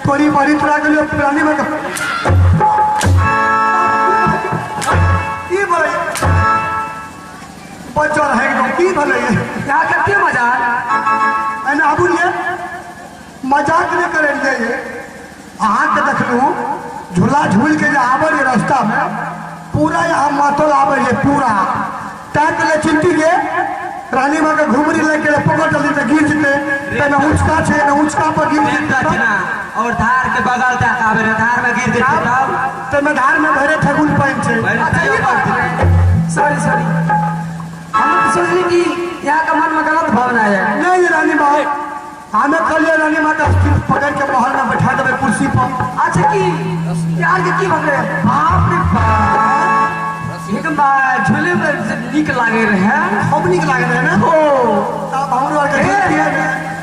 कोरी बारी तुरा के लिए प्राणी में की भले बच्चा रहेगा की भले यहाँ करते मजाक है ना आबू ये मजाक नहीं करेंगे ये अहाँ के देख लू झूला झूल के जो आवर ये रास्ता में पूरा यहाँ मातल आवर ये पूरा ताक ले चिंती के रानी माँ के घुमरी लेके पकड़ चलती तो गिर जते ना ऊंचका छे ना ऊंचका पर गिर जते और धार के बगल तक आवे रे धार में गिर जते तब तो मैं धार में भरे ठगुल पाइन छे सॉरी सॉरी हम तो सोचली कि यहाँ का मन में गलत भावना है नहीं रानी माँ हमें कल रानी माँ का पकड़ के महल में बैठा देवे कुर्सी पर अच्छा की यार के की भले बाप रे बाप एकदम झूले में नीक लागे रहे खूब नीक लागे रहे ना ओ तब हमरो के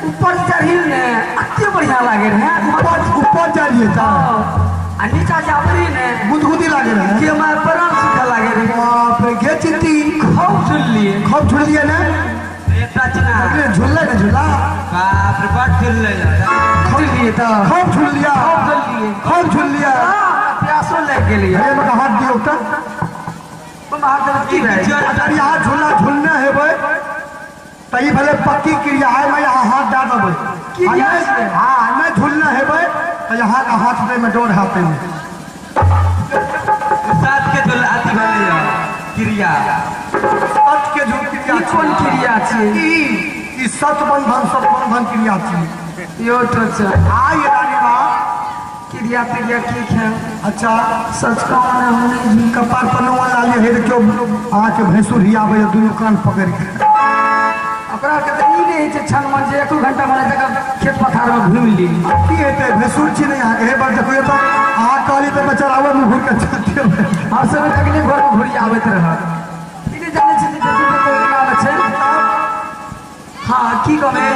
ऊपर चढ़िल ने अति बढ़िया लागे रहे ऊपर चढ़िए था आ नीचा जावरी ने गुदगुदी लागे रहे कि हमारे प्राण सुखा लागे रहे बाप रे गे चिंती खूब झूल लिए ना रचना अरे झूला ना झूला बाप रे बड़ झूल ले झूल लिए तो खूब झूल लिया खूब झूल लिया प्यासो लग गेली अरे मैं हाथ दियो तो अगर यहाँ झूला झूलना है भाई तो ये भले पक्की क्रिया है मैं यहाँ हाथ डाल भाई हाँ मैं झूलना है भाई तो यहाँ का हाथ में मैं डोर हाथ में साथ के झूल आती वाली क्रिया सत के झूल क्रिया कौन क्रिया छे ई सत बंधन क्रिया छे यो तो छ हाँ ये रानी माँ क्रिया ठीक है अच्छा सच कहना हमने कपार पनवा लाली है क्यों आके भैंसुर ही आवे दुनू कान पकड़ के ओकरा के त ई नहीं छै छन मन जे 1 घंटा बने तक खेत पथार में घूम ली की हेते भैंसुर छी नहीं आके हे बार देखो ये तो आ काली तो बचरावा में घुर के चलते हर समय तकलीफ घर में घुरी आवत रह ई ने जाने छै जे बेटी को आवे छै हां की कहे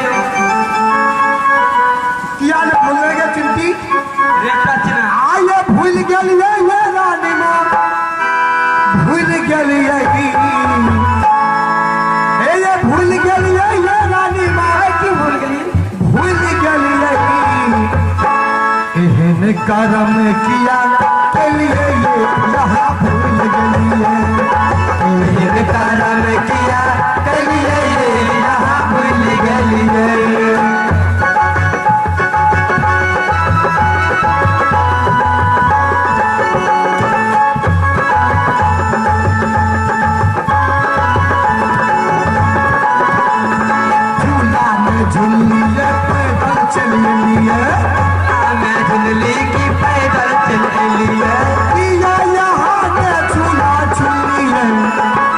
किया ने भूल गए चिंती रेटा चिना आये भूल गेलिए ये रानी माँ भूल गेलिए ये भूल गेलिए ये रानी माँ की भूल गेलिए एहन करम किया के लिए ये यहाँ भूल गेलिए एहन करम किया के लिए ये यहाँ भूल गेलिए झूलिए पैदल चलिए मैं झुलली की पैदल चल लिए किया यहाँ में झूला झूलिए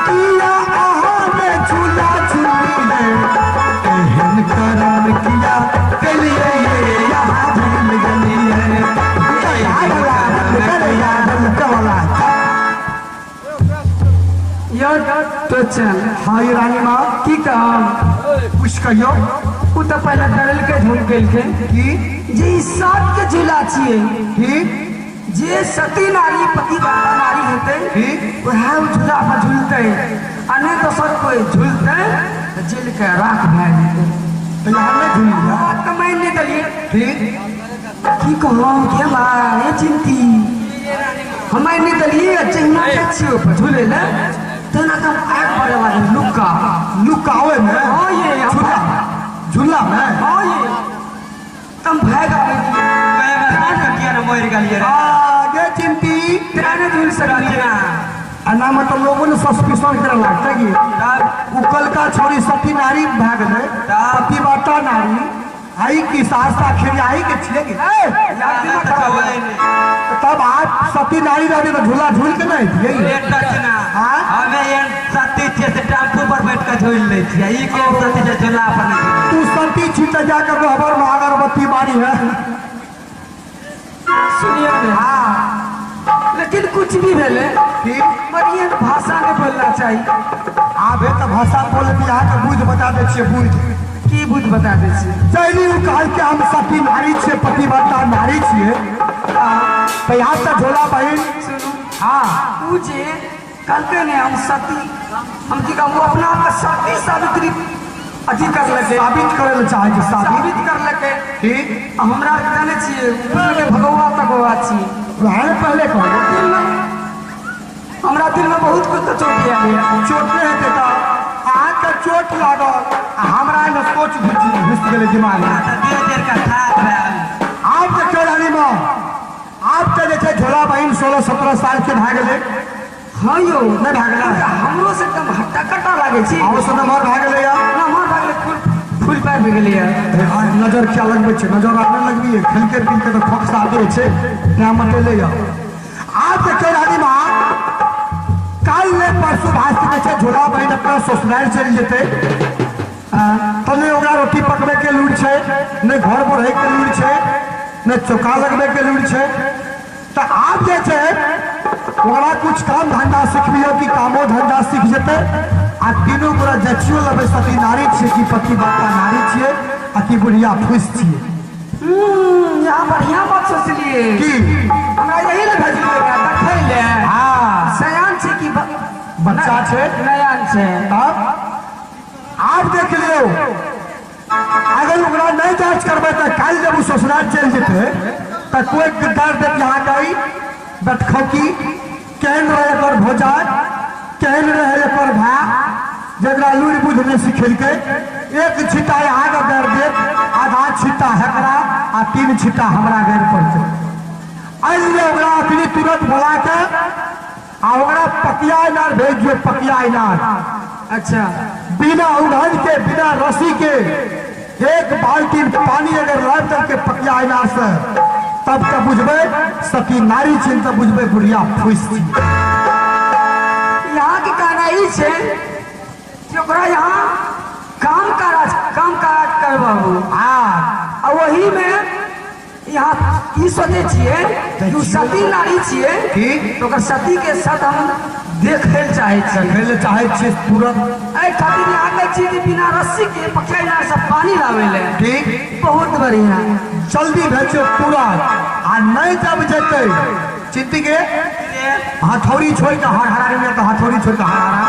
किया यहाँ में झूला झूलिए एहन करम किया के लिए ये यहाँ भूल गलिए तो चल हाँ ये रानी माँ की काम कुछ कहियो उ तो पहले डरल के झूल गेल के कि जे ई सात के झूला छिए कि जे सती नारी पतिव्रता नारी हेतै वह झूला पर झूलते आ नहीं तो सब कोई झूलते तो जेल के राख भए जेतै तो यहाँ में झूल लिया बात तो मैं नहीं दलिए फिर की कहो के मां ये चिंती हम नहीं दलिए चिन्ना के छियो पर झूले ले तना कम आग पड़े वाले लुका लुकावे में हां ये झूला झूला में हां ये तुम भागा मैं का किया ना मोर गलिए रे आगे चिंती तेरा ने झूल सकती ना अन्ना मतलब लोगों ने सस्पिशन करे लगता कि उकल का छोरी सती नारी भाग गए पतिव्रता नारी आई की सास आखिर आई के छिएगी तब आप सती नारी रहती तो झूला झूल के नहीं थी यही हमें ये सती छे से टेम्पू पर बैठ कर झूल ले छिए ई के सती से झूला पर नहीं तू सती छी त जाकर रहबर में अगरबत्ती बारी है सुनिए हाँ लेकिन कुछ भी भेले बढ़िया भाषा में बोलना चाहिए आबे तो भाषा बोल बिहार के बुझ बता दे छिए बुझ की बुझ बता दे छिए जैनी कहल के हम सती नारी छिए पतिव्रता नारी छिए तो यहाँ से झोला बहन हाँ पूछे कहते ने हम सती हम की कहूँ अपना सती सावित्री अथी कर लगे, साबित करे ला चाहे छै, साबित कर लगे ठीक हमरा जाने छिए भगवा तकवा छी वहाँ पहले कहो दिल में हमरा दिल में बहुत कुछ चोट आया। चोट नहीं है बेटा, अहाँके चोट लागल हमरा ने सोच घुस गेलै दिमाग में। देर का था आप देखियो रानी माँ, आप तो जे झोला बहिन 16-17 साल के भए गेलै। हाँ यो नहीं भए गेलै, हमरो से एकदम हट्टा कट्टा लागे छी आओ से नमहर भए गेलै या नमहर भए गेलै, फूल पैर भए गेलै या। नजर क्या लगबै छै, नजर आने लगबिए खेलके पीन के तो खोकसा दे छै ना मटेले या। आप देखियो रानी माँ, काल ने परसों भास्ती छै झोला बहिन अपना ससुराल चल जेतै, तने ओकरा रोटी पकबे के लूर छै, ने घर पर रहे के लूर छै, ने चौका लगबे के लूर छै। तो आप जे छै ओकरा कुछ काम धंधा सिखबियो कि कामो धंधा सीख जेतै, आ तीनों गोरा जचियो लेबै सती नारी छियै कि पति बापा नारी छियै आ कि बुढ़िया फूस छियै। यहाँ बढ़िया बात सोचलिए की हमरा यही ले भेजलिए देखै ले। हाँ सयान छै कि बच्चा छै, नयान छै। तब आप देख लियो, अगर ओकरा नहीं जांच करबै तो कल जब उ ससुराल चल जेतै तो कोई डर देत यहाँ गई बैठखौकी केहन रहे एकर भोजान, केहन रहे एकर भाई, जकरा लूरि बुझ नहीं सिखेलकै। एक छिट्टा यहाँ के डर देत, आधा छिट्टा हेकरा आ 3 छिट्टा हमरा गैर पड़तै। अइले ओकरा अपनी तुरंत बोला के आ ओकरा पकिया इनार भेज दियो, पकिया इनार। अच्छा बिना उघन के बिना रस्सी के 1 बाल्टी पानी अगर लाइब दल के पकिया इनार से, तब तो बुझबे सती नारी छिन, तब बुझबे बुढ़िया फूस छी। यहाँ के कहना ई छै कि ओकरा यहाँ काम काज करबाबू आ वही में यहाँ ई सोचे छिए कि उ सती नारी छिए, ठीक तो ओकर सती के साथ हम देखे चाहे छिए। खेले चाहे छियै तुरंत, एहि खातिर यहाँ कहै छी कि बिना रस्सी के पकिया इनार से पानी लावे ले। ठीक बहुत बढ़िया जल्दी भेजो तुरंत। आ नहीं जब जेतै चिंती के हथौड़ी छोड़ के हरहरा में, तो हथौड़ी छोड़ के हरहरा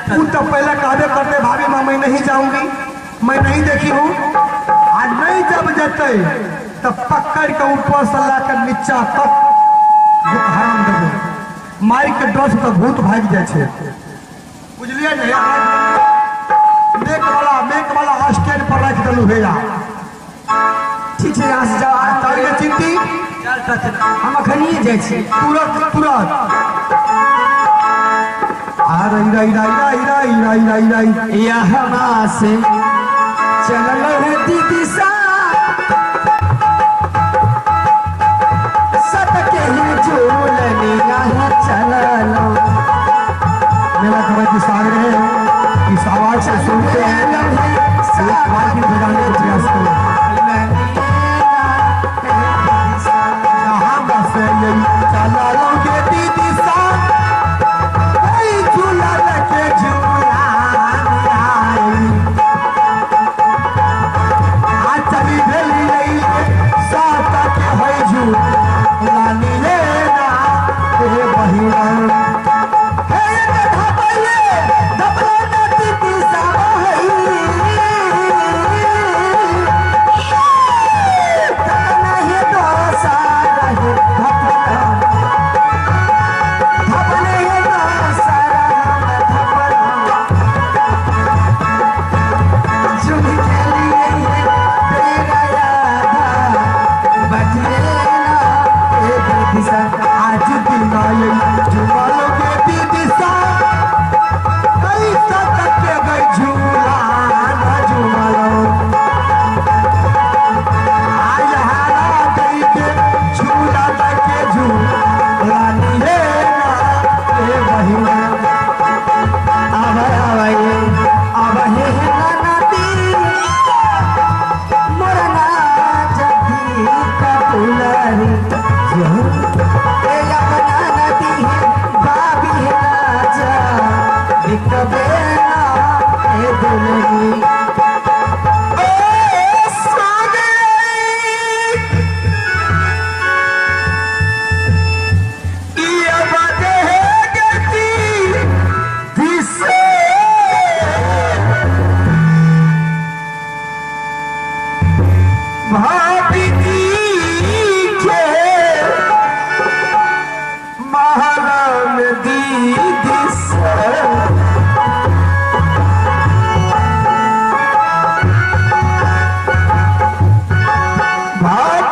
उ तो पहले कहबे करते भाभी माँ मैं नहीं जाऊंगी, मैं नहीं देखी हूँ। आ नहीं जब जेतै तो पकड़ के ऊपर से लाकर नीचा तक हराम देबै, मार के डर से तो भूत भाग जाए छै, बुझलिए ने। मेक वाला स्टैंड पर रख देलू भैया, ठीक है। यहाँ से जाओ तारे चिंती हम अखनिए जाइ छी तुरंत आ रही यहाँ से चल दीदी सा सटके ही झूलने यहाँ चलो। मेरा खबर की सागर है, इस आवाज से सुनते हैं एक बार भी बजाने का प्रयास करें। यहाँ से यही चला लोगे दीदी सा, झूला लेके झूला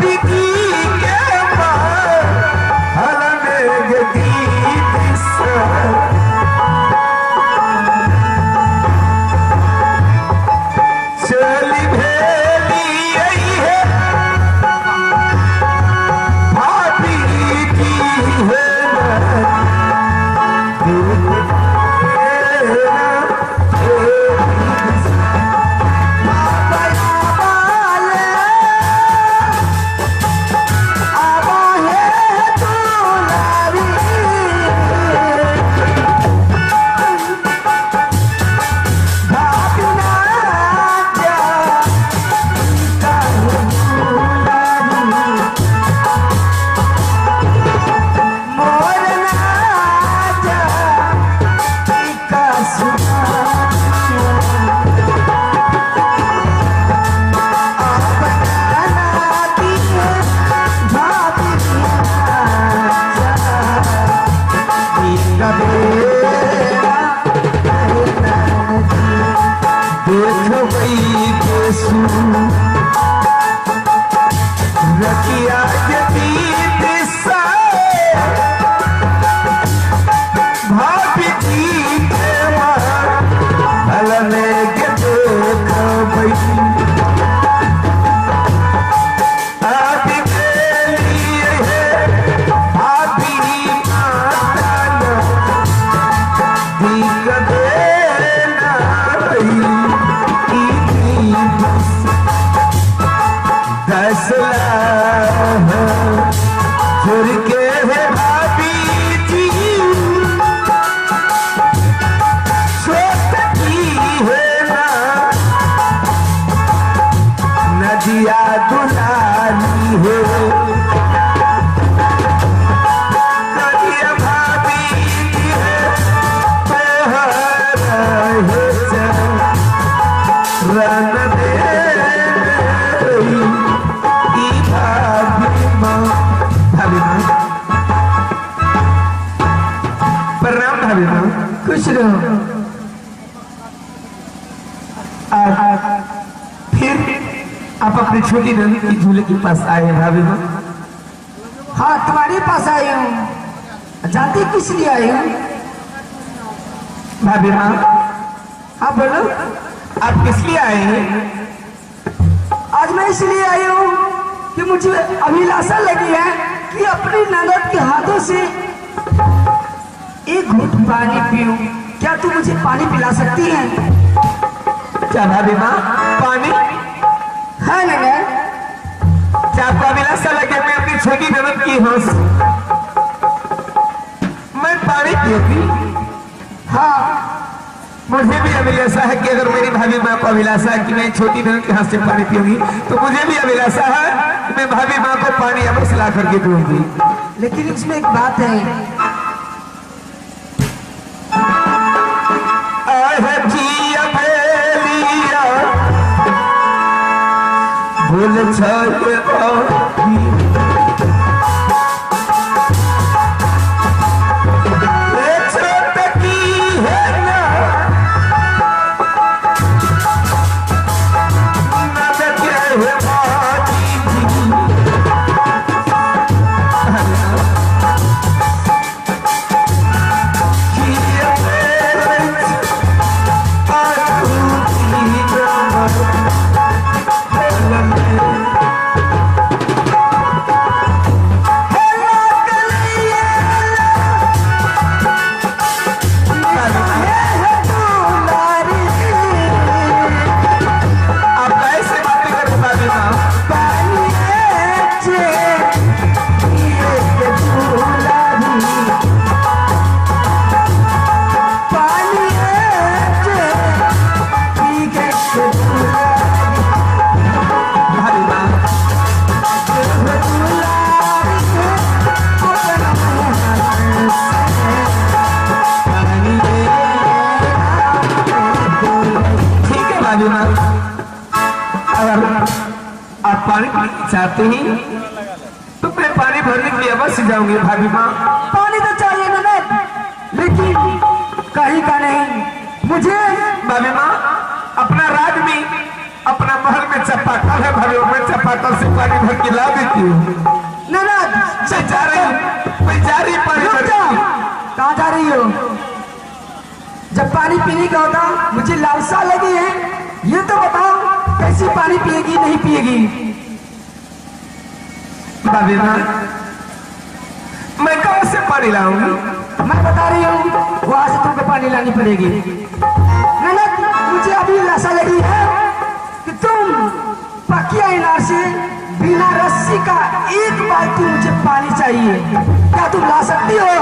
भाभी जी के महल में गीत चली भेली है भाभी जी है रखिया जतीत सा भाभी जी के महल में देखबई आदि के लिए भाभी माता दीक देना दस फिर के है भाभी जी छोटकी है ना नदिया दुलारी है नदिया भाभी जी है तोहर है रन दे प्रणाम भाभी माँ। खुश रहो। फिर आप अपनी छोटी नंदी की झूले के पास आए हैं भाभी माँ। हाँ, तुम्हारे पास आई हूँ। जानती किस लिए आई हूँ? भाभी माँ, हाँ बोलो। आप किस लिए आए हैं? आज मैं इसलिए आई हूँ कि मुझे अभिलाषा लगी है कि अपनी ननद के हाथों से एक घूंट पानी पीऊं। क्या तू मुझे पानी पिला सकती है? क्या भाभी माँ, पानी? हाँ ननद। क्या आपको अभिलाषा लगे मैं अपनी छोटी ननद की हंस मैं पानी पीऊंगी? हाँ, मुझे भी अभिलाषा है कि अगर मेरी भाभी माँ को अभिलाषा है कि मैं छोटी बहन के हाथ से पानी पीऊंगी तो मुझे भी अभिलाषा है कि मैं भाभी माँ को पानी अवश्य ला करके दूंगी। लेकिन इसमें एक बात है। भूल पानी चाहते ही तो मैं पानी भरने के लिए अवश्य जाऊंगी भाभी माँ। पानी तो चाहिए ननद, लेकिन कहीं का नहीं। मुझे भाभी माँ अपना राज में अपना महल में चपाकल है भाभी, मैं चपाकल से पानी भर के ला देती हूँ। ननद मैं जा रही पानी भर के। कहाँ जा रही हो? जब पानी पीने का होगा, मुझे लालसा लगी है, ये तो बताओ कैसी पानी पिएगी नहीं पिएगी? भाभी माँ, मैं कहाँ से पानी लाऊंगी? मैं बता रही हूँ, वहां से तुमको पानी लानी पड़ेगी। ननद, मुझे अभी लालसा लगी है कि तुम पकिया इनार से बिना रस्सी का एक बाल्टी मुझे पानी चाहिए। क्या तुम ला सकती हो?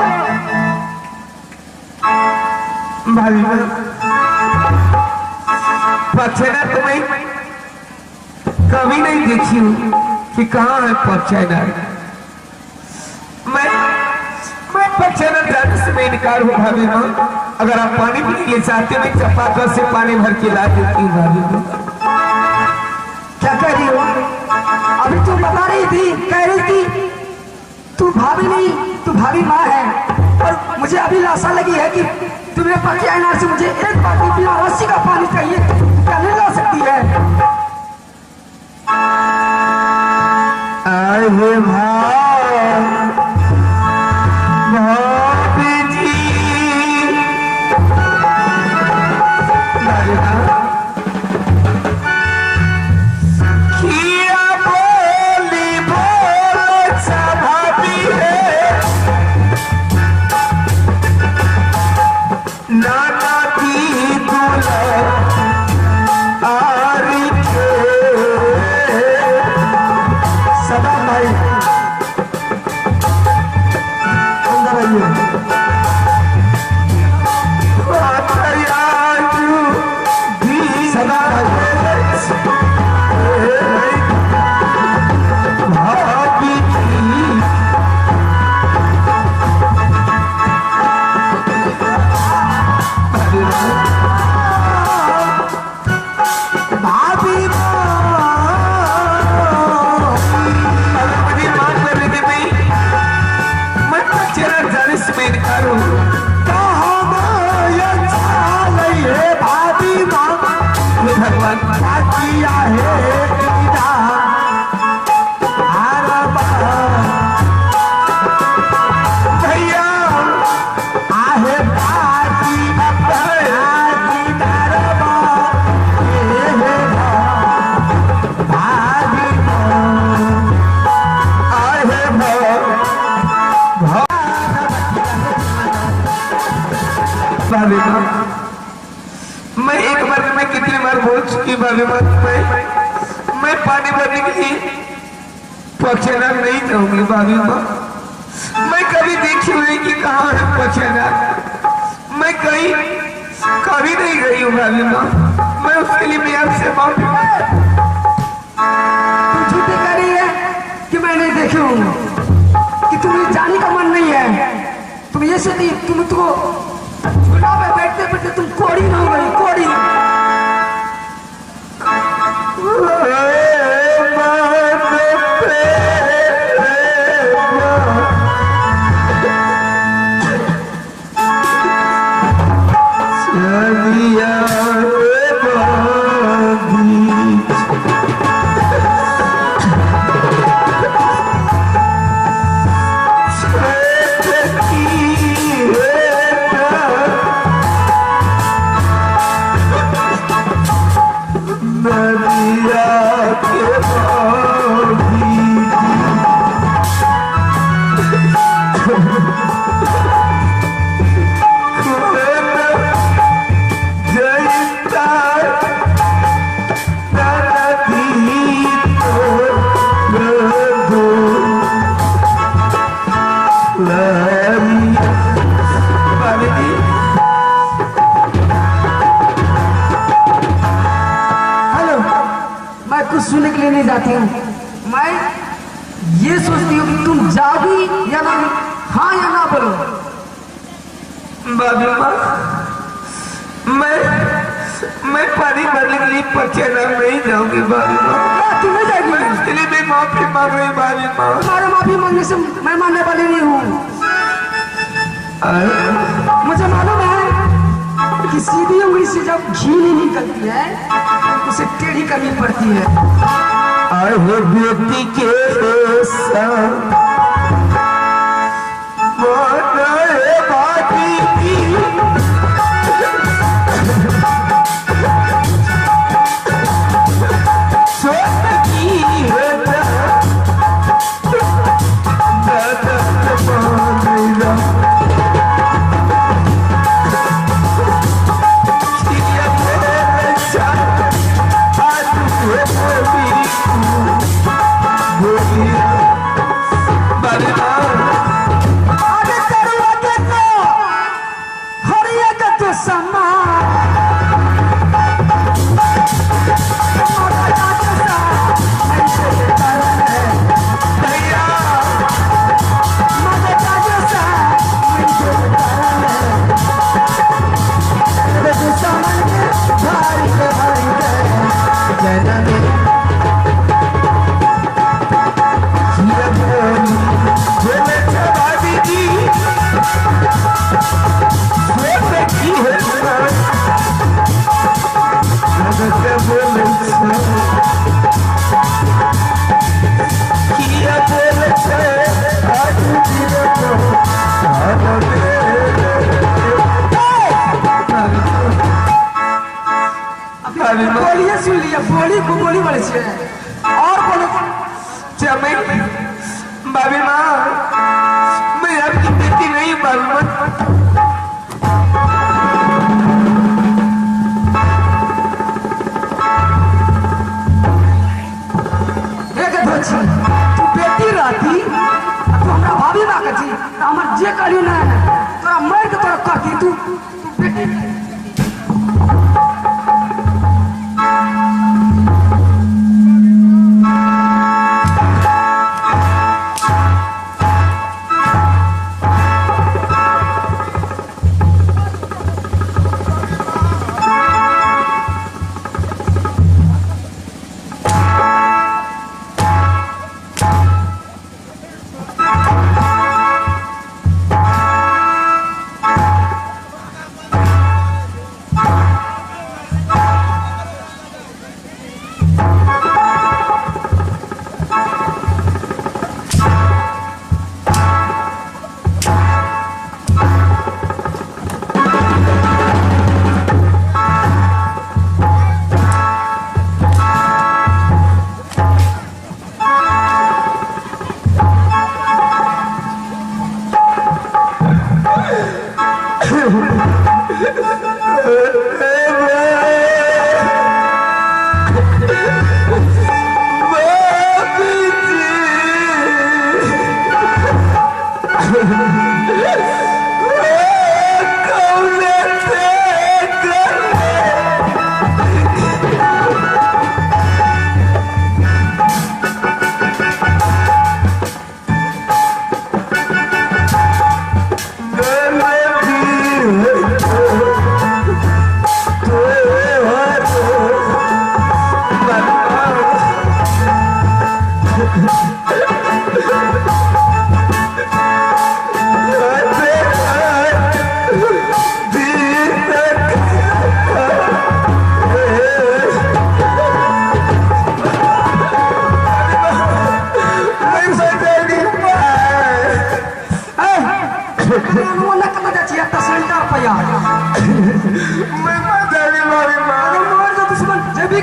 भाभी माँ, पक्षेना तुम्हें कभी नहीं देखी हूँ कि कहाँ है पक्षेना। मैं पक्षेना जाने से मैं इनकार हूँ भाभी माँ। अगर आप पानी पीने के लिए चाहते हो, मैं चापाकल से पानी भर के ला देती हूँ भाभी माँ। क्या कह रही हो? अभी तुम बता रही थी, कह रही थी तू भाभी नहीं, तू भाभी माँ है। और मुझे अभी लाशा लगी है कि तुम्हें पकिया इनार से मुझे एक बाल्टी बिना रस्सी का पानी चाहिए। क्या नहीं ला सकती है? अरे भाभी जी, किया बोली बोल सा भाभी है, नाना की दुल्हन आरी के। सदा भाई अंदर आइए। सदा भाभी भाभी मुझे माफ कर देते भाई, मैं चेहरा जाने से मैं इनकार हूँ। भाभी माँ भगवान किया है भैया आहे बाजी भाभी आए हैं भाभी माँ, मैं एक बार में कितनी बार बोल चुकी भाभी माँ, मैं पानी भरने के लिए पक्षेना नहीं जाऊंगी भाभी माँ। मैं कभी देखी हुई कि कहाँ है पक्षेना, मैं कहीं कभी नहीं गई हूँ भाभी माँ। मैं उसके लिए मैं आपसे माफी तुम झूठी कह रही है कि मैं नहीं देखी हूँ, कि तुम्हें जाने का मन नहीं है। तुम ये से तुमको झूला पे बैठते बैठते तुम कोड़ी न हो गई, कोड़ी। कुछ सुनने के लिए नहीं जाती हूँ। मैं ये सोचती हूँ कि तुम जाओगी या ना, हाँ या ना बोलो। भाभी माँ, मैं पानी भरने के लिए पक्षेना नहीं जाऊंगी भाभी माँ। तुम नहीं जाएगी? मैं उसके लिए भी माफी मांग रही भाभी माँ। तुम्हारे माफी मांगने से मैं मानने वाली नहीं हूँ। मुझे मालूम है कि सीधी उंगली से जब घी नहीं निकलती है उसे टेढ़ी करनी पड़ती है। और वो बेटी के संग मोरे बाटी की सोच की है दादा मानेगा किया मेरे साथ आज ये बोली बलवा आगे करुआ देखो हरिया का तो समा भैया ये बोली बोले छबादी जी सोच की है जगत बोले किया बोले छे आज जीरो को बोलिए सुन लिया बोली को बोली बोले छे और बोलो चमई बाबी माँ मैं आपकी बेटी नहीं बाबी माँ देख धोची तू बेटी रहती तू हमरा भाभी ना कहती तो हमर जे कहलियो ना तोरा मार के तोरा कहती तू बेटी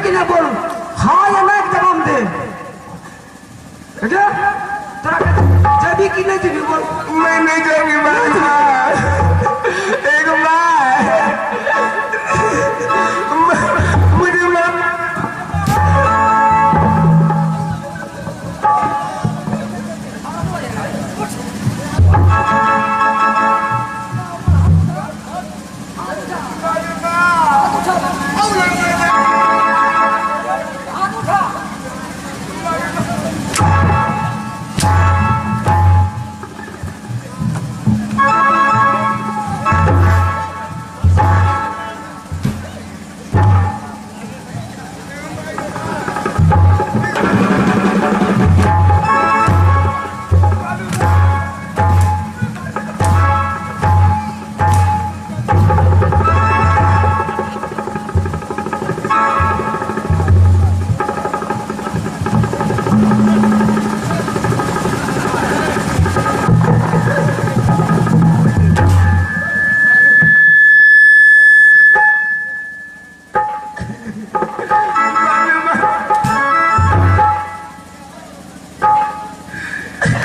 कि ना बोलूं हाँ या ना एक जवाब दे ठीक है तेरा जब कि नहीं थी बोल मैं नहीं जाऊंगी एक बार मुझे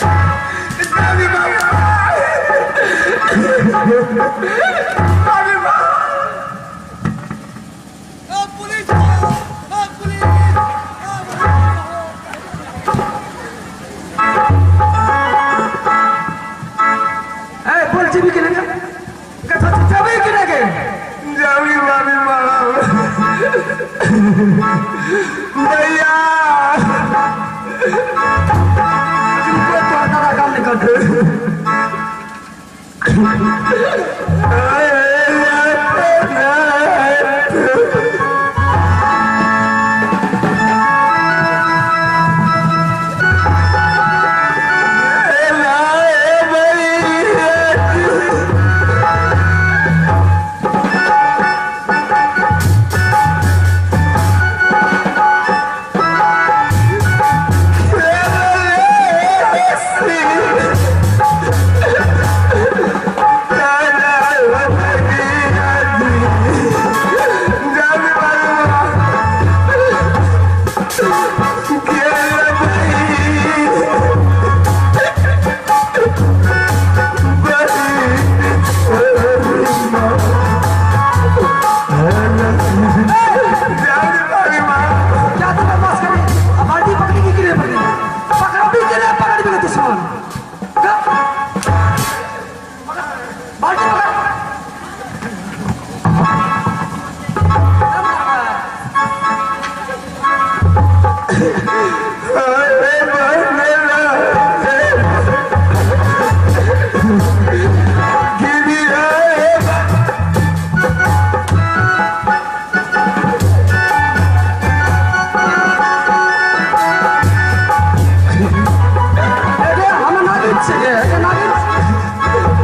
भाभी माँ भाभी माँ बोल जी भी गिरेगा कथा चाबी गिरेगे जाऊंगी भाभी माँ भैया तुमको तो हमारा काम नहीं करते क्या तुम्हें पास करें अब बाल्टी पकड़ी की गिरे पकड़ी पकड़ा भी गिरे पकड़ भी दुश्मन बाल्टी पकड़ हम नागिन से नागिन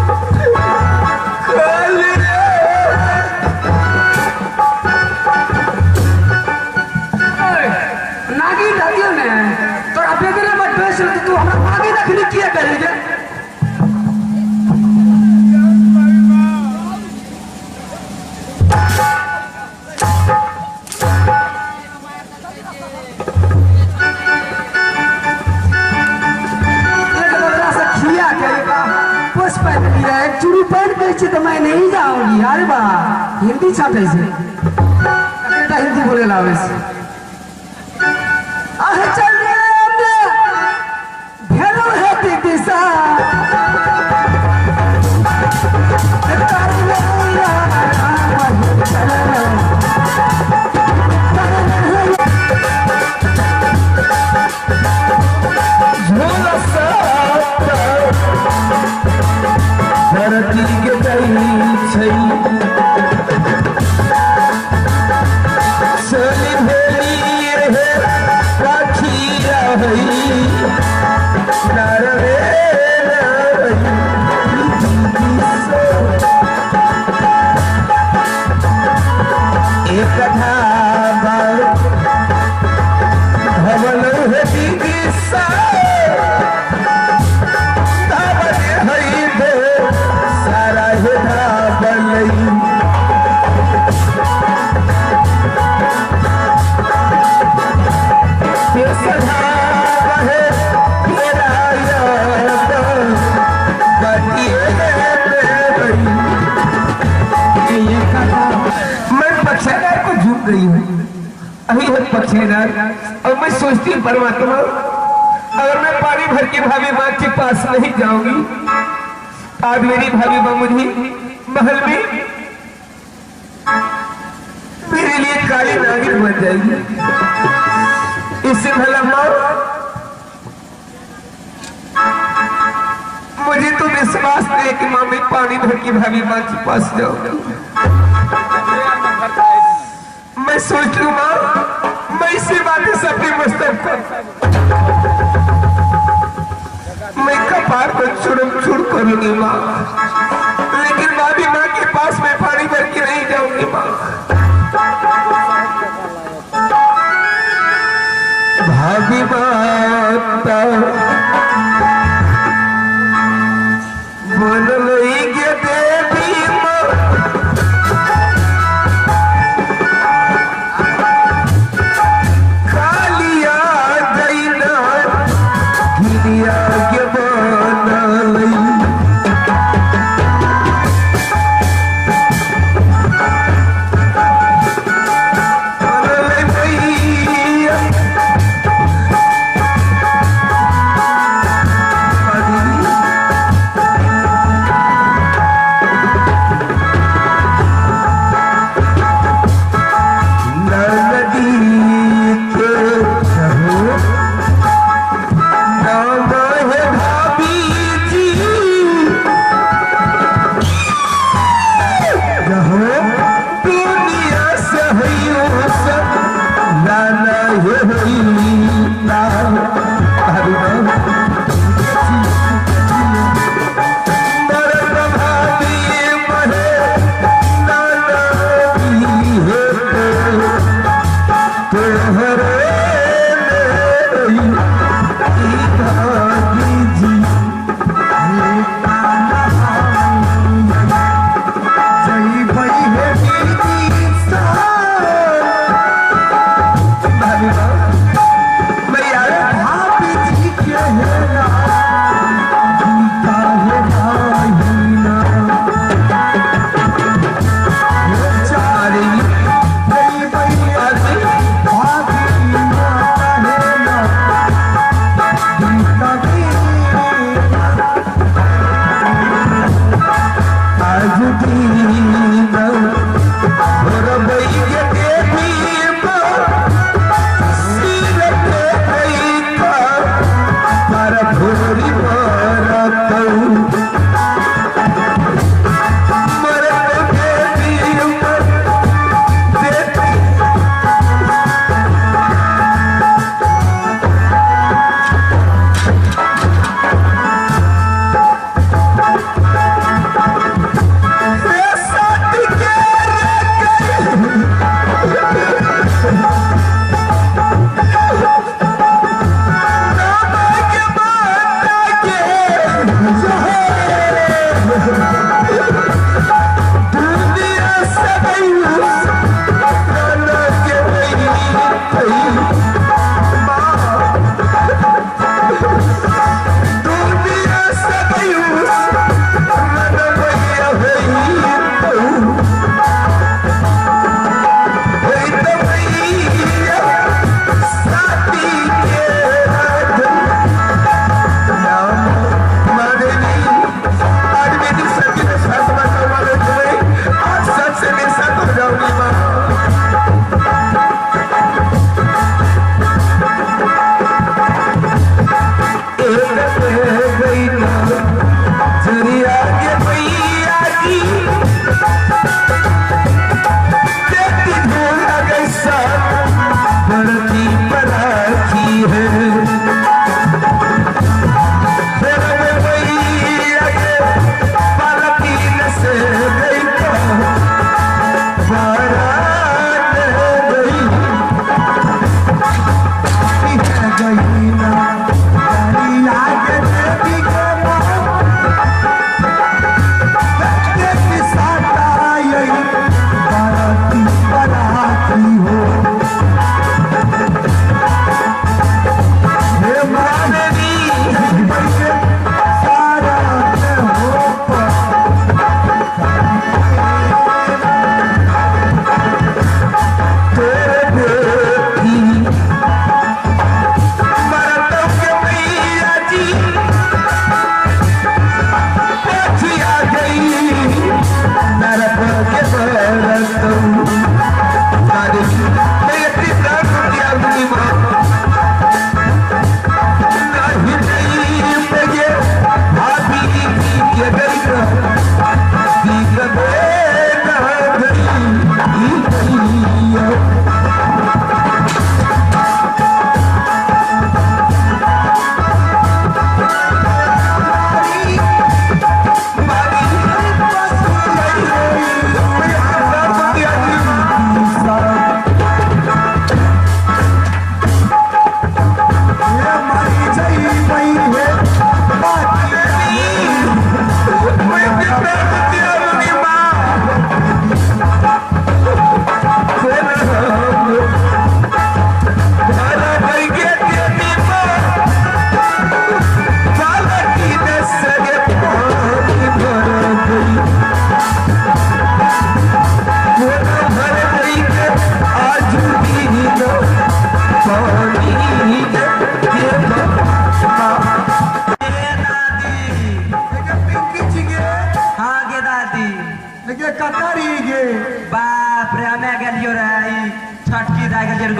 नागिन डालियो ने तो अब बेगले मत बेच ले तू हमरा नागिन रखनी किया करेगे एक बगरा से खिया करेगा पुष्प लिया एक चूड़ी पहन बेची तो मैं नहीं जाऊंगी अरे बा हिंदी छाटे से बेटा हिंदी बोले लावे से आह चल रे हमने भेलो है दिशा झोला साता धरती के दही छै चली भेली रहे राखी रही नरवे एक कथा भवन है दीदी सा सारा है धाबलई मैं पक्षेदार को झूक गई हूँ अभी है पक्षेदार और मैं सोचती हूँ परमात्मा अगर मैं पानी भर के भाभी माँ के पास नहीं जाऊंगी आज मेरी भाभी माँ मुझे महल में मेरे लिए काली नागिन बन जाएगी इससे भला माँ मुझे तो विश्वास नहीं कि माँ मैं पानी भर के भाभी माँ के पास जाऊंगी मैं सोच लूँ माँ मैं इसी बातें से अपनी मस्तक कर मैं कपार को चुड़ करूंगी माँ लेकिन भाभी माँ के पास मैं पानी भर के नहीं जाऊंगी माँ भाभी माता बोल के देवी माँ कालिया जैना गिरिया के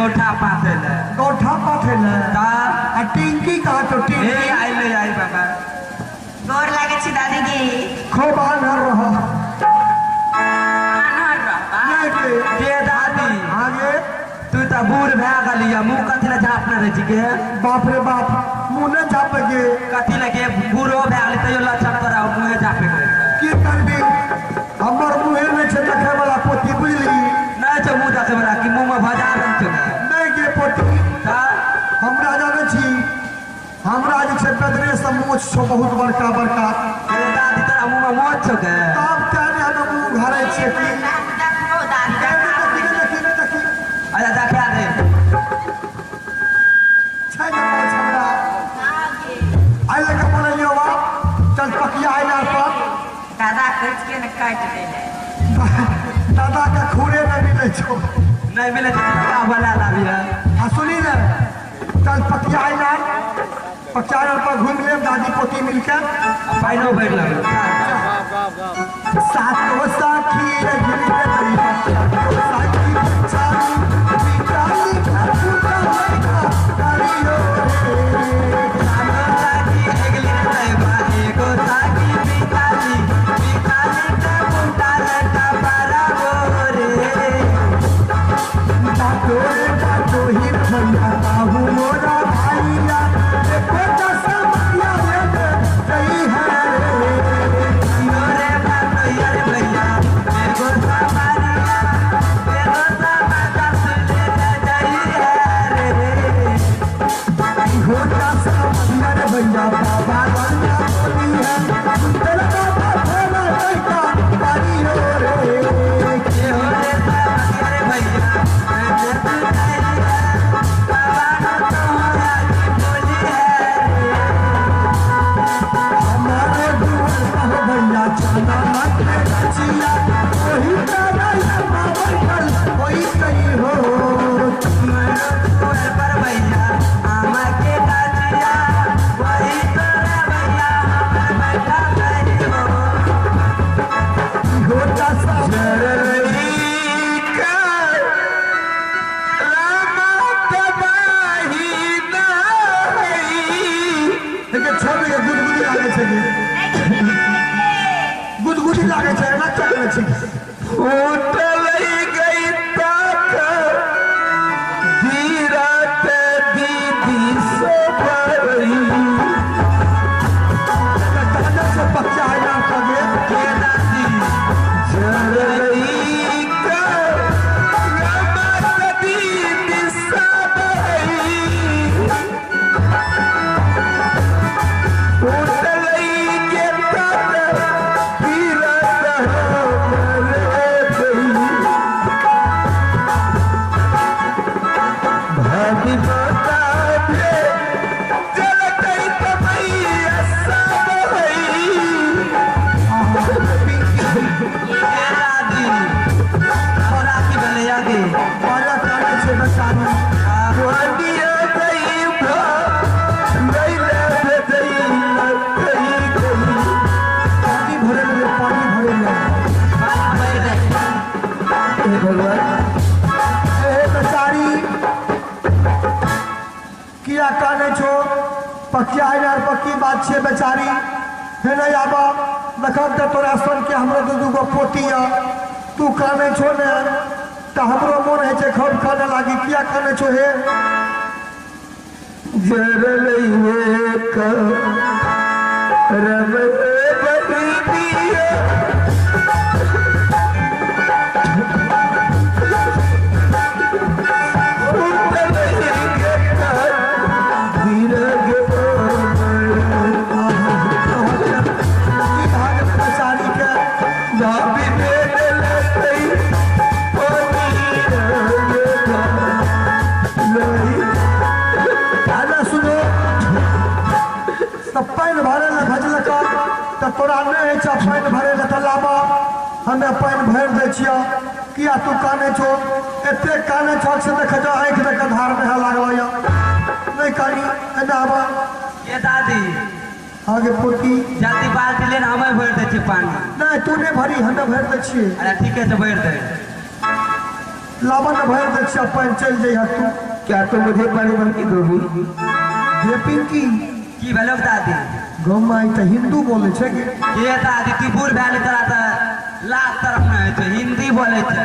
गोठा पाथे ले गोठा पाथे ले ता आ टिंकी कहाँ तो ए टिंकी आई ले आई बाबा गोर लागे छी दादी गे खूब आनर रहो आनर बाबा नहीं के दादी आगे तू तो बूढ़ भै गलिया मुंह कथि ले झापने रह छी के बाप रे बाप मुँह न झापेगे कथि लगे बूढ़ो भै गली तैयो लक्षण तोरा मुंह झापे के की करबी हमर मुँहे में छे देखे वाला पोती बुझली नहीं छे मुंह देखे वाला कि मुंह में भजा रंग छे नहीं गे पोती ता हमरा जाने छी हमरा जे छै बेदरे से मोछ छो बहुत बड़का बड़का ए दादी तोरा मुंह में मोच छो के तब कहने हम मुँह घरे छियै कि देखो दादी देखी देखी अच्छा देखा दे छै ना मोछ हमरा आगे आई लगे बोलियो बा चल पकिया आइला पर दादा कच के न काट देले दादा के खूरे न मिले छो नहीं मिले तो क्या बला लाभी है आ सुनी न चल पकिया आइला पकिया पर घूम ले दादी पोती मिलके पाइनो बैठ लगे सातो साथी रे गिरी रे गरी साथी चालू बिचाली फूटा लगा करियो रे सानो साथी अगली रे बाजी को साथी बिकाली का मुंडा लटा पारा रे डाटो ही भैया बाबू मोरा भाईया देखो तो समझिया रे सही है रे रे बाबा यार भैया एगो सामारिया एगो सामादा से ले जाई है रे होता समझिया रे भैया बाबा गंगा बोली है तेरा बाबा भोला लड़का बारी हो रे ये हो रे सामारिया रे भैया मैं तो जाई है बाबा तो होया की बोली है हमारे दूर कहो भैया चना मत रचिया वही तेरा बाबा कल वही कहीं हो पर भैया आमा के दादिया वही तोरा भैया हम बैठा करी हो होता सब लेकिन छोड़ के गुदगुदी लागे छे गुदगुदी लागे छे ना चले छे होटल गई तक धीरत दीदी सोबरी ताजा से बच्चा है ना कगे के दादी चलई का रमत दीदी सबरी होटल के तक धीरत हमरे गई भाभी बता दे चल गई तो मैया सब हई के दादी थोड़ा की बले आगे बाजा काटे छे बचानो वाडिया गई भा लैला गई गई पानी भरे ले पानी भरे ले हे भगवान ए बेचारी किया काने छो पकिया है यार पक्की बात छे बेचारी है नहीं आबा देखब त तोरा सन के हमरो दू गो पोती है तू काने छो ने त हमरो मन है छे खूब खाने लागी किया काने छो हे जरलैये का रमत बदलिया बेचारी के भाभी ने लई आना सुनो तब पाइन भरे ला भजल का त तोरा नहीं है छा पाइन भरे ला तलाबा हमें पाइन भर दे छिया किया तू काने छो एते काने छो से देख जा आंख देख धार में लागल या नहीं कानी एना आबा ये दादी आगे पोती जल्दी बाल्टी लेना हमें भर दे छी पानी नहीं तू नहीं भरी हमें भर दे छिए अरे ठीक है तो भर दे लावन भर देख से अपन चल जाइए तू। क्या तुम मुझे पानी भर के दोगी? ये पिंकी की भेलो दादी गाँव में आई तो हिंदू बोले छे कि ये दादी की बूढ़ भैल तरह तो लाख तरफ में है तो हिंदी बोले थे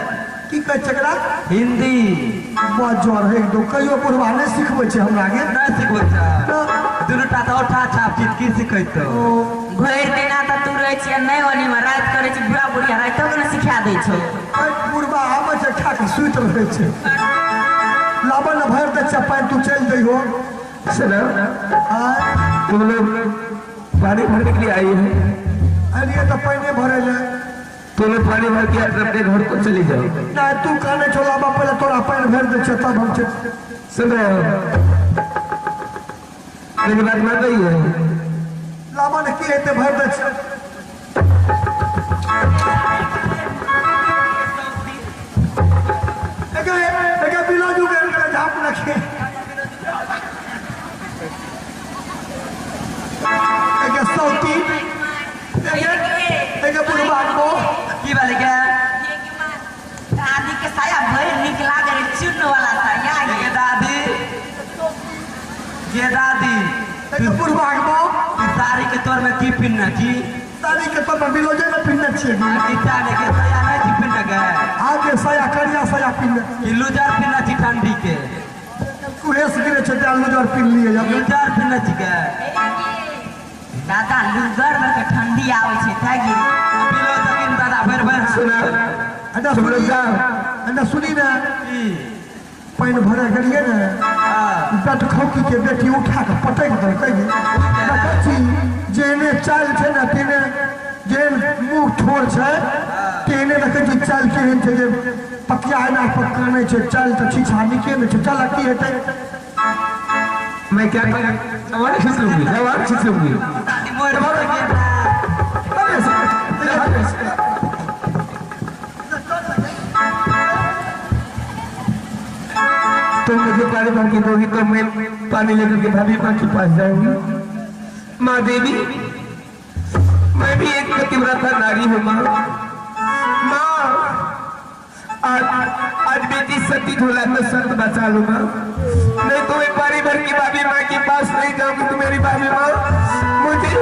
की कहे छकरा हिंदी बहुत जोर है दो कहियो पुरवाने सिखबै छे हमरा आगे नहीं सिखबै छ दुनू टा तो ठा छाप चीज की सिखैत भरि दिना तऽ तू रहै छियै नहि ओनी में राति करै छी बुढ़ा बुढ़िया रातिओ के ने सिखा दै छौ बुढ़बा आबै छे खा के सुति रहै छे लावन भर दे छे पानी तू चल जइहो सुनो तुम लोग पानी भरने के लिए आई है। अलिए तो पानी भरे ले तुम लोग पानी भर के अपने घर को चली जाओ। ना तू काने छोला बा पहले तोरा पानी भर दे छे तब हम चल। सुन रहे हो मेरी बात मान रही है? लावन की हेते भर दे छे एके बिलाजू के झाप रखे एके सौती एके बुढ़बा को की बोले क्या दादी के साया भरि नीक लागे रे चुन्न वाला साया ये दादी ये दादी एके बुढ़बा को साड़ी के तौर में की पिन्ना की साड़ी के तो बिलोजे में पिन्ने छिए गीता ने के साया नहीं की पिन्ना गए आगे साया करिया साया पिन्ने कि लूजर पिन्ना थी ठंडी के कुहेस गिरे छे चालू जर पिन लिए जब लूजर पिन्ना थी के दादा लूजर में के ठंडी आवे छे थागी पिलो तकिन दादा भर भर सुना अंडा तुम लोग जाओ। अंडा सुनी ना की पानी भरे गलिए ना हां बेट खौकी के बेटी उठा के पटक दे कही देखी जेने चाल छे ना तेने जेन मुंह ठोर छे तेने देखे छी चाल केहन छे जे पकिया ना पक्का नहीं छे चाल तो छिछानी के में छे चल की हेते मैं क्या सवाल खींच लूंगी दादी मोर भर के अरे से तुम मुझे पानी भर के दोगी तो मैं पानी लेकर के भाभी माँ के पास जाऊंगी। माँ देवी मैं भी एक पतिव्रता नारी हूँ माँ। माँ आज बेटी सती झूला को संत बचा लो माँ। नहीं तो मैं पानी भर के भाभी माँ के पास नहीं जाऊंगी तो मेरी भाभी माँ मुझे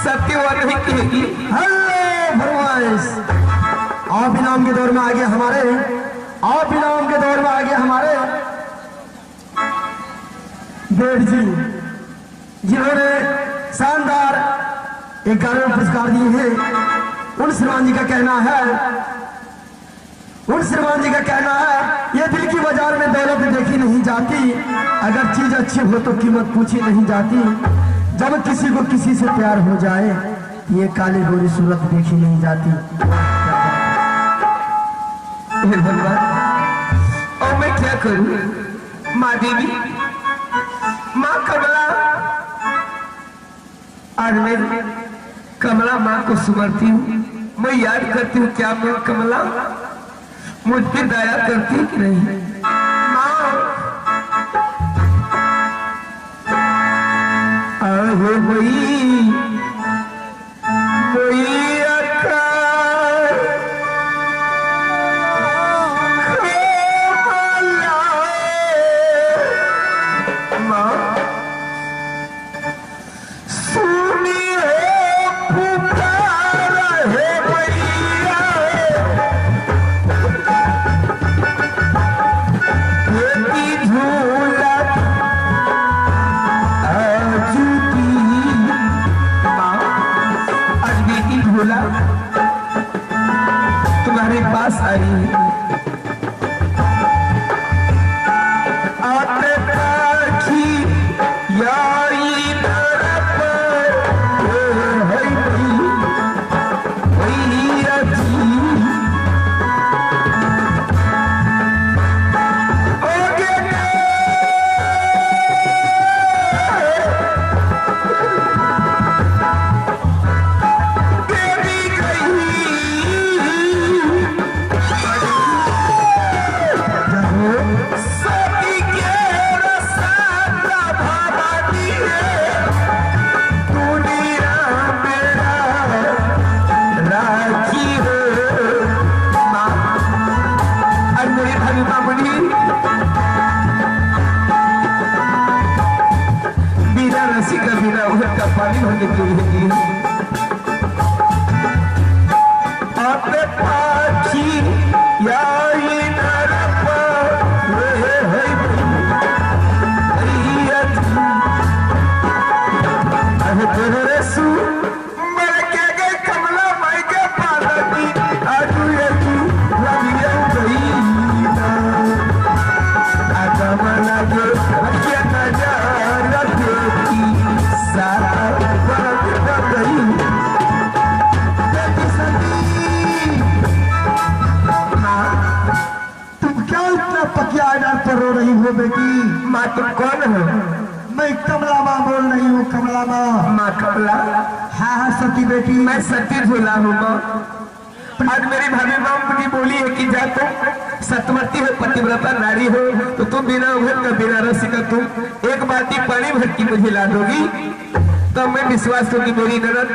सत्य और नहीं कहेगी। हेलो फरमाइश आप इनाम के दौर में आगे हमारे आप इनाम के दौर में आगे हमारे देव जी जिन्होंने शानदार 11वें पुरस्कार दिए हैं उन श्रीमान जी का कहना है ये दिल की बाजार में दौलत देखी नहीं जाती अगर चीज अच्छी हो तो कीमत पूछी नहीं जाती जब किसी को किसी से प्यार हो जाए ये काली गोरी सूरत देखी नहीं जाती। हे भगवान और मैं क्या करूं? माँ देवी माँ कमला आज मैं कमला माँ को सुमरती हूँ। मैं याद करती हूँ क्या माँ कमला मुझ पर दया करती कि नहीं? माँ आहो झूला होगी आपने पाछी या रो रही हो बेटी? माँ तुम कौन हो? मैं कमला माँ बोल रही हूँ। कमला माँ? माँ कमला? हाँ हाँ सती बेटी। मैं सती झूला हूँ माँ। आज मेरी भाभी माँ मुझे बोली है कि जा तुम सतमती हो, पतिव्रता नारी हो, तो तुम बिना उभर का बिना रसी का तुम एक बाल्टी पानी भर की मुझे ला दोगी, तो मैं विश्वास होगी मेरी ननद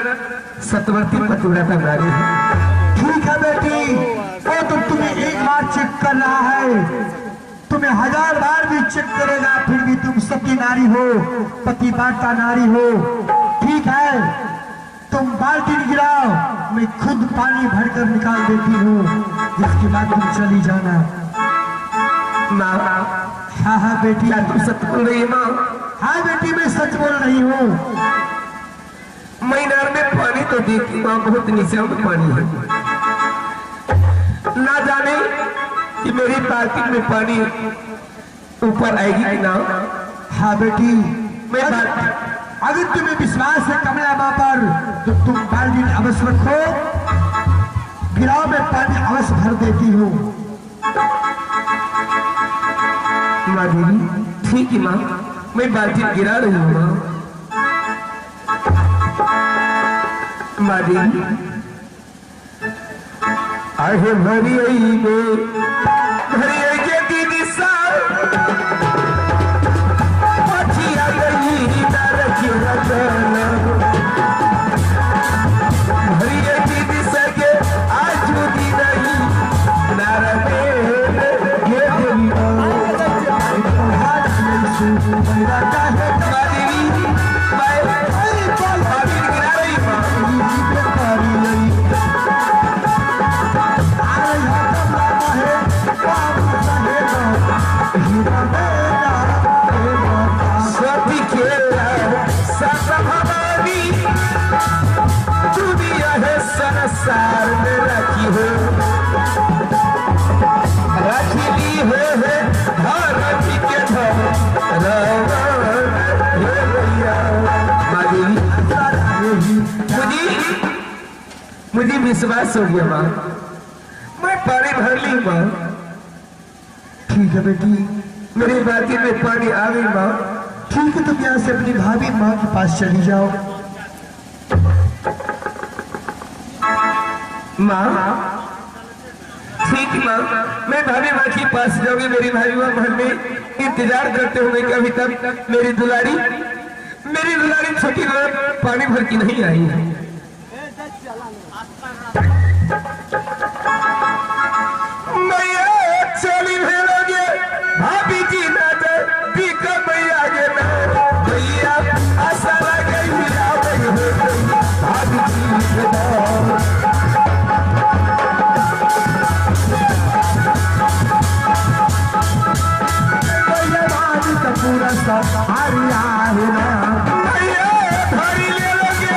सतमती पतिव्रता नारी है। ठीक है बेटी, वो तो तुम्हें एक बार चेक कर रहा है, तुम्हें 1000 बार भी चेक करेगा, फिर भी तुम सती नारी हो, पतिव्रता नारी हो। ठीक है, तुम बाल्टी गिराओ, मैं खुद पानी भरकर निकाल देती हूँ, जिसके बाद तुम चली जाना। माँ हाँ हाँ बेटी। क्या तुम सच बोल रही है माँ? हाँ बेटी मैं सच बोल रही हूँ। मैं नहर में पानी तो देखी माँ, बहुत नीचे में पानी है, ना जाने कि मेरी बाल्टी में पानी ऊपर आएगी कि ना। हाँ बेटी, मैं अगर तुम्हें विश्वास है कमला माँ पर, तो तुम बाल्टी अवश्य रखो, गिराव में पानी अवश्य भर देती हो। माँ देवी ठीक है माँ, मैं बाल्टी गिरा रही हूँ माँ। माँ देवी आहे भरी आई के दीदी साल पछिया गई नर की रचना, भरी आई दीदी सके आज दी नहीं नर में ये देवी संसार में रखी हो, रखी हो धरती के मुझे विश्वास हो गया माँ, मैं पानी भर ली माँ। ठीक है बेटी, मेरी बाल्टी में पानी आ गई माँ। ठीक है, तुम यहाँ से अपनी भाभी माँ के पास चली जाओ। माँ ठीक माँ, मैं भाभी माँ के पास जाऊंगी। मेरी भाभी माँ घर में इंतजार करते होंगे कि अभी तक मेरी दुलारी छोटी पानी भर की नहीं आई है। मैया चली भेड़ोगे भाभी जी ना दीका मैया गे भैया आशा गई भाभी जी पूरा सब हरिया है ना, भरी ले लोगे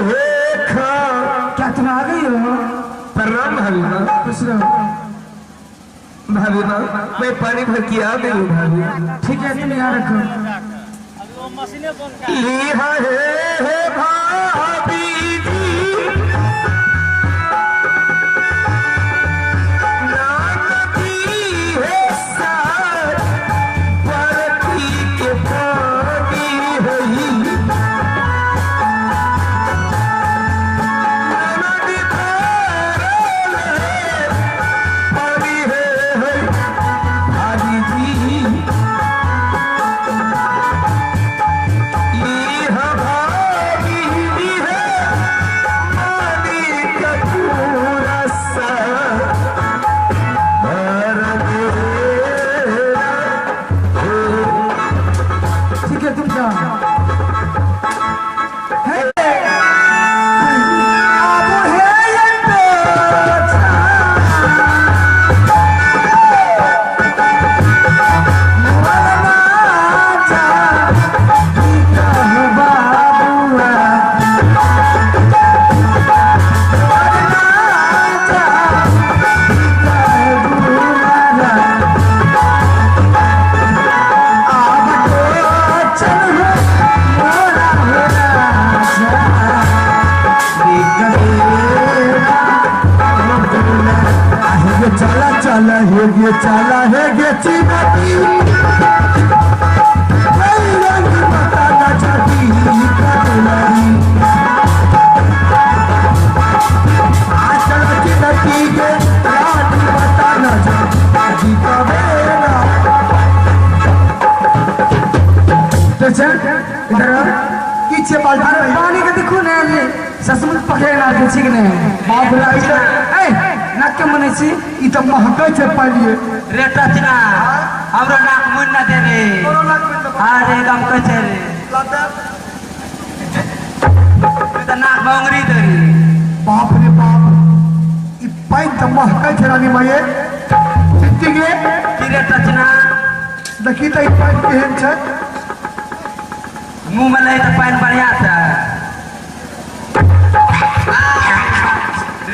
हे खा क्या तुम आ गई हो? प्रणाम भाभी माँ। खुश रहो। भाभी माँ मैं पानी भर के आ गई हूँ भाभी। ठीक है, तुम यहाँ रखो। लिहा हे भाभी जी नाम की है सार बरती के पानी है नदी धारे पानी है भाभी जी ठीक है, तुम जाओ। चला है गे चिमटी रंग बता ना छठी कटलरी आचल चिमटी गे रात बता ना छठी कबेरा। तो चल इधर आओ। पीछे बाल्टी में पानी का देखो ना, ये ससुर पकड़े ना दे ठीक ने। बाप रे ए ना के मने छी ई त महकै छै पानी रे टचना हमरो नाक मुन ना दे रे। अरे गम कैसे रे तो नाक बंगरी दे रे। बाप रे बाप ई पानी त महकै छै रानी माये। ठीक गे कि रे टचना देखी त ई पानी केहन छै। मुंह में ले तो पानी बढ़िया से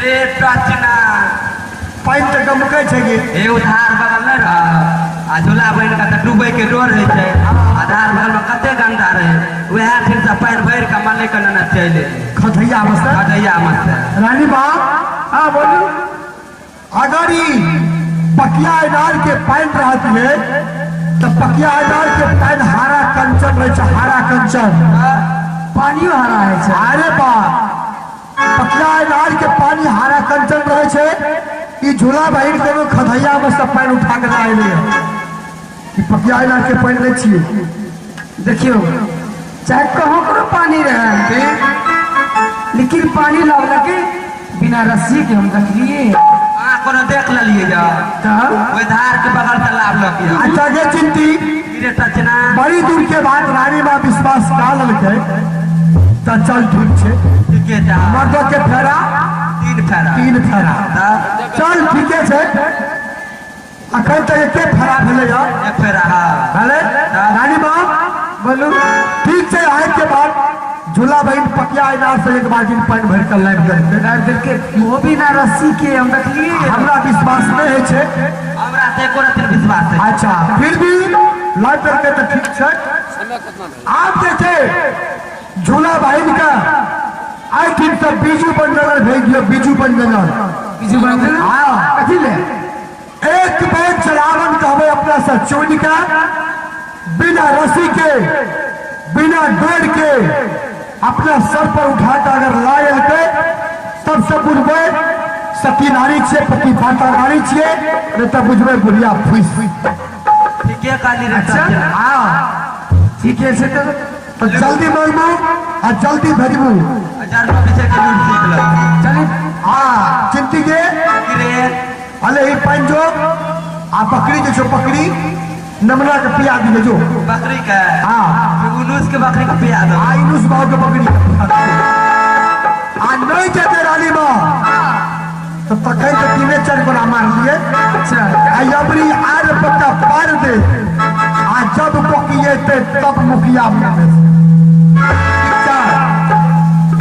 रे टचना पानी त गमकै छै गे। ए उधार बगल में रह आ झूला बन के तो डूबे के डर है छै। आधार बगल में कते गंदा रहे वह फिर से पानी भर के मले के न चले खथैया में से खदैया मत से। रानी बा हां बोलू अगर ई पकिया इनार के पानी रहत है तो पकिया इनार के पानी हरा कंचन रहे छै। हरा कंचन पानियो हरा है छै। अरे बा पकिया इनार के पानी हरा कंचन रहे छै। ई झूला बहिन कोनो खथैया में से पानी उठा के लाए ले ई पकिया इनार के पानी नहीं छिए। देखियो चाहे कहो करो पानी रहे लेकिन पानी लावला के बिना रस्सी के हम देखलिए। आ कोनो देख लेलिए जा तब ओइ धार के बगल तालाब लग गया। अच्छा गे चिंटी रे टचना बड़ी दूर के बाद रानी माँ विश्वास डाल लगे तो चल ठीक छै। ठीके जा मर्दों के फेरा तीन फेरा 3 फेरा तब चल ठीके छै। अखन तक एके फेरा भेलै यार एक फेरा हाँ भेलै। रानी माँ बोलू ठीक छै। आए के बाद झूला बहिन पकिया इनार से एक बाल्टी पानी भर कर लाइट करके वो बिना रस्सी के हम देखलिए। हमरा विश्वास नहीं है छै। हमरा से एको रत्ती विश्वास है। अच्छा फिर भी लाइट करके तो ठीक छै। आप देखे झूला बहिन का आई थिंक सब बीजू बंजर भेज दियो। बीजू बंजर बीजू बंजर हाँ कथी ले एक बैग चलावन कहबे अपना से चुन का बिना रस्सी के बिना डोर के अपना सर पर उठा कर अगर लाए के तब से बुझबे सती नारी छे पति पाता नारी छे नहीं तब बुझबे बुढ़िया फुस। ठीके काली रे अच्छा टचना हाँ ठीक है से तो जल्दी मांगबू और जल्दी भेजबू। 1000 रुपया पीछे के लूट सीख लो। चलिए हाँ चिंती के कि रे अले ही पाइन जो आ बकरी जो पकड़ी नमना के पिया दी जो बकरी का हाँ उनुस के बकरी का पिया दो। आई नुस भाव के बकरी आ नहीं जाते रानी माँ तो तकन तो 3-4 गुना मार लिए। अच्छा आई अबरी आर पत्ता पार दे आ जब मुखिए तब मुखिया बना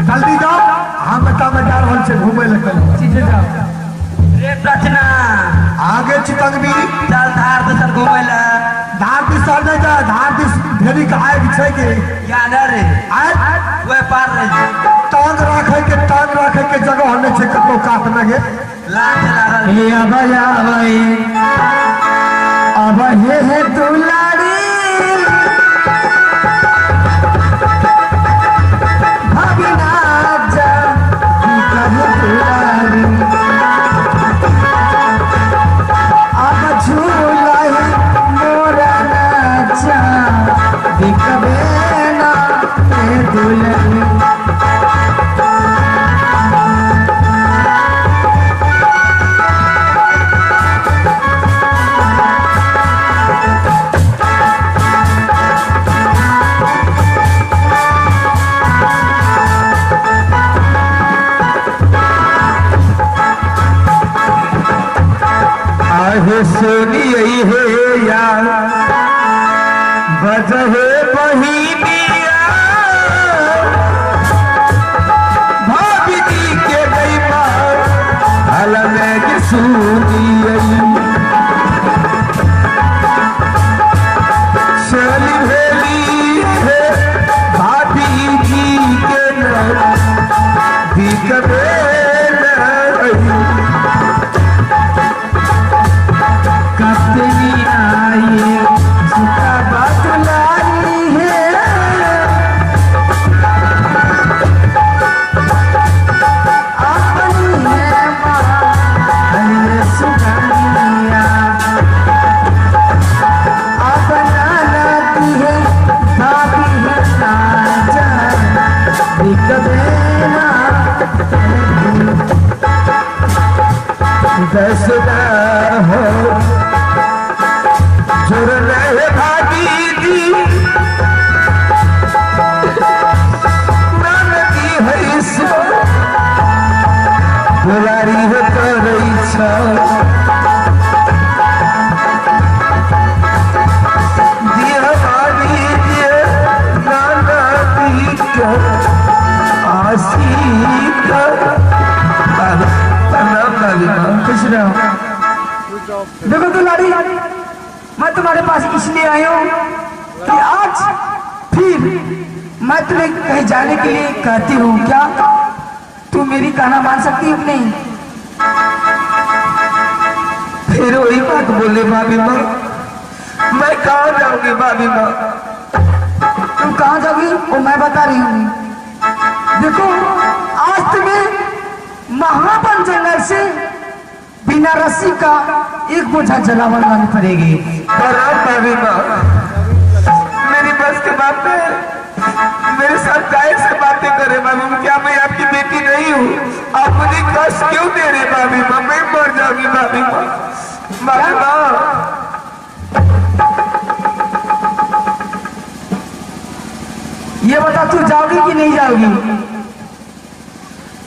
जल्दी जाओ घूमे लगल सीधे जाओ। रे रचना आगे चितंगनी चल धार दसन घूमे ला धार दिस चल नहीं जा धार दिस ढेरी का आए छै के याद रे आए वे पार रे टांग रखे के जगह हने छै कतो काट लगे लाच लागल हे अब हे दुलारी भाभी ना जा कभी दुलारी अब झूला है मोरा नाचा दिखबे ना हे दुलारी आहे सोनी यही है यार बजहे बहिनिया भाभी जी के गई बार हल में के सोनी यही चली भेली है भाभी जी के न दिखबे कतनी आई सुता बतलाई है अपनी है मां सुगनिया अपना नाती है भाभी है साजा दिखबेना दसदा हो जुड़ रहे भाभी जी नानकी है सो बुलारी हो करई छ दिया भाभी जी नानकी के आशीष खुश रहो। देखो दुलारी मैं तुम्हारे पास इसलिए आई हूँ कि आज फिर मैं तुम्हें कहीं जाने के लिए कहती हूँ क्या तू मेरी कहना मान सकती हो नहीं? फिर वही बात बोले भाभी माँ मैं कहाँ जाऊंगी भाभी माँ तुम कहाँ जाओगी वो मैं बता रही हूँ। देखो आज तुम्हें महावन जंगल से बिना रस्सी का एक बोझा जलावन लानी पड़ेगी। भाभी माँ मेरी बस की बात है मेरे साथ काय से बातें करे भाभी माँ क्या मैं आपकी बेटी नहीं हूँ आप मुझे कष्ट क्यों दे रहे भाभी माँ मैं मर जाऊंगी भाभी माँ भाभी माँ ये बता तू जाओगी कि नहीं जाओगी?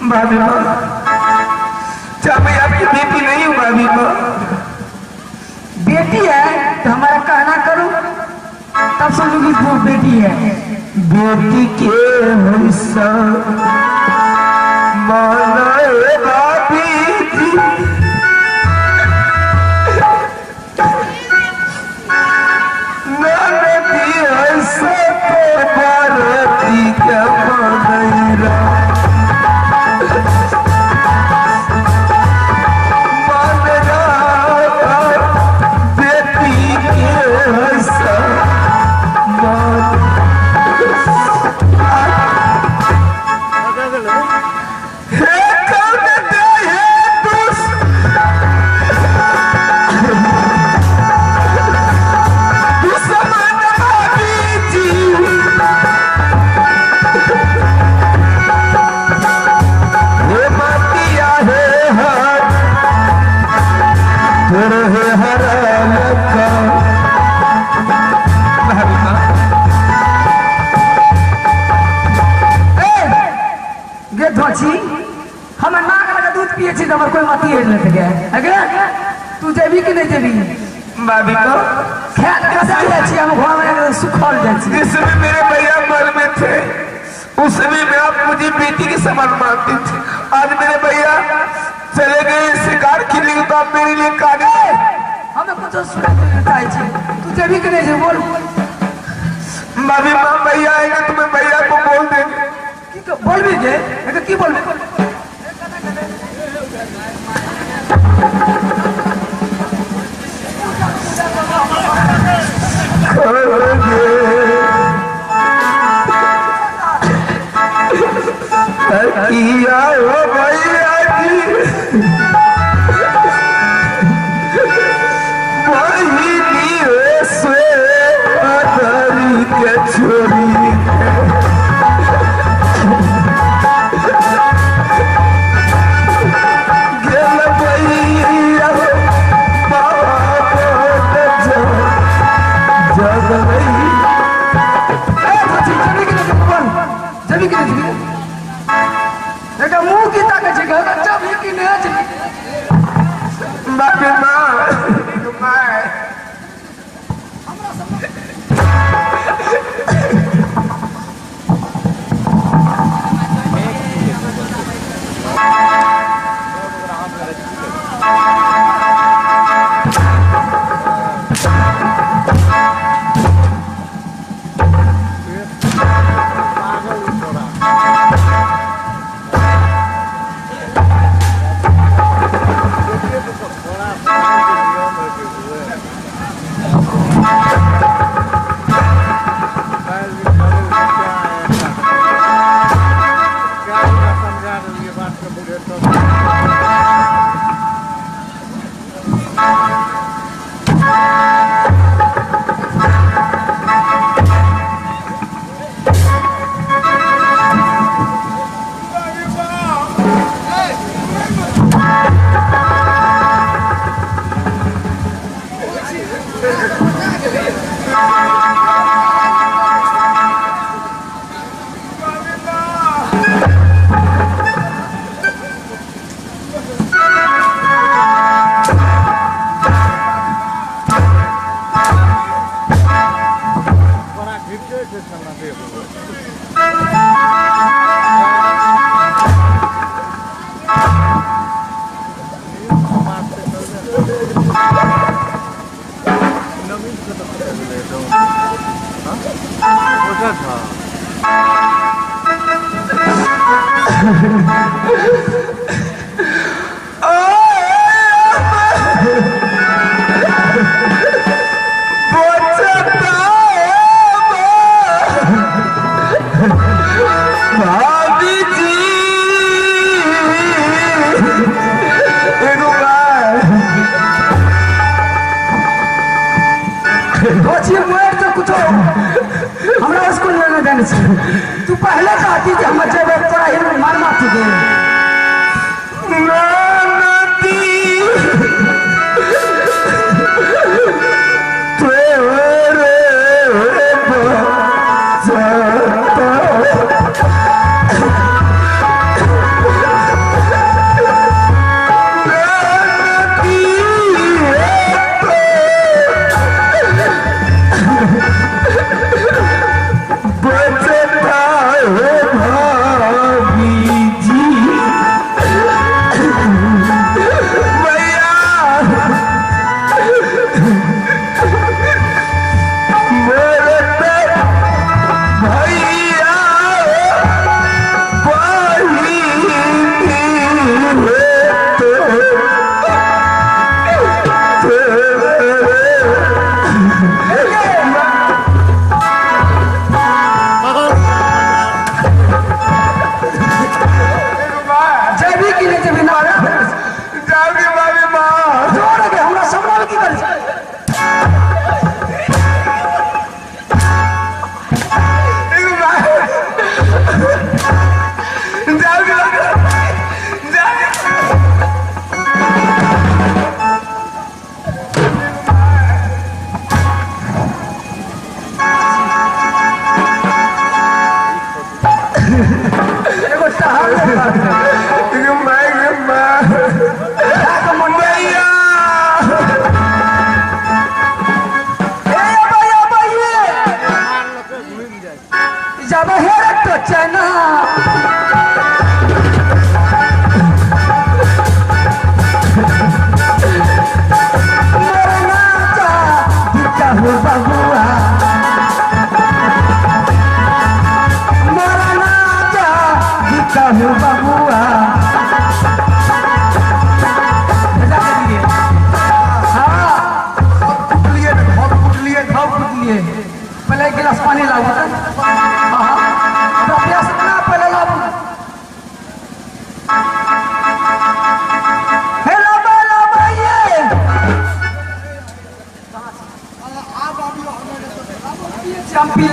भाभी माँ क्या मैं आपकी बेटी नहीं हूँ भाभी माँ बेटी है तो हमारा कहना करो तब समझोगी वो बेटी है। बेटी के हिस्सा माना है भाभी जी नानकी ऐसा तो भारती क्या मानेरा हम नाक लगा दूध पिए छी हमर कोई मती हेड लेते गए अगे तू जेबी कि नहीं जेबी भाभी को खेत कसा ले छी हम घर में सुखल जाय छी जिस समय मेरे भैया मर में थे उस समय में आप मुझे बेटी के सामान मांगती थी। आज मेरे भैया चले गए शिकार के लिए, तो आप मेरे लिए काटे। हमें कुछ सुनाई छे तू जब भी करे छे बोल भाभी माँ भैया आएंगे तो मैं भैया को बोल देंगे। की बोल भी के एका की बोल किया हो भैया जी वही से अदरी के छोरी गेल भैया जग रही जब भी करे एका मुंह की ताके छे घर जब भी की ने छे बाबे माँ हमरा स्कूल में न जाने छे तू पहले कहती कि हम जेबे तोरा ही मार मार दे जब हेर तो चना कहू बबुआ बजा के दिए हाँ कुटलिए न घर कुटलिए खाओ खुद लिए पहले एक गिलास पानी लाओ हाँ प्यास ना पहले लाओ हेलो बोलो भैया चंपी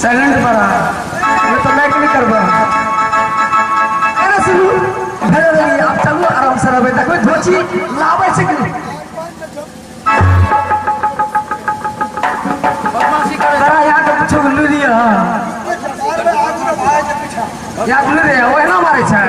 साइलेंट बड़ा ये तो मैं नहीं करबा अरे सुनो भेड़ रही आप चलो आराम से रहे देखो धोची लावे से कि जरा यहाँ के कुछ लू लिया यहाँ लू रे वो ना मारे छै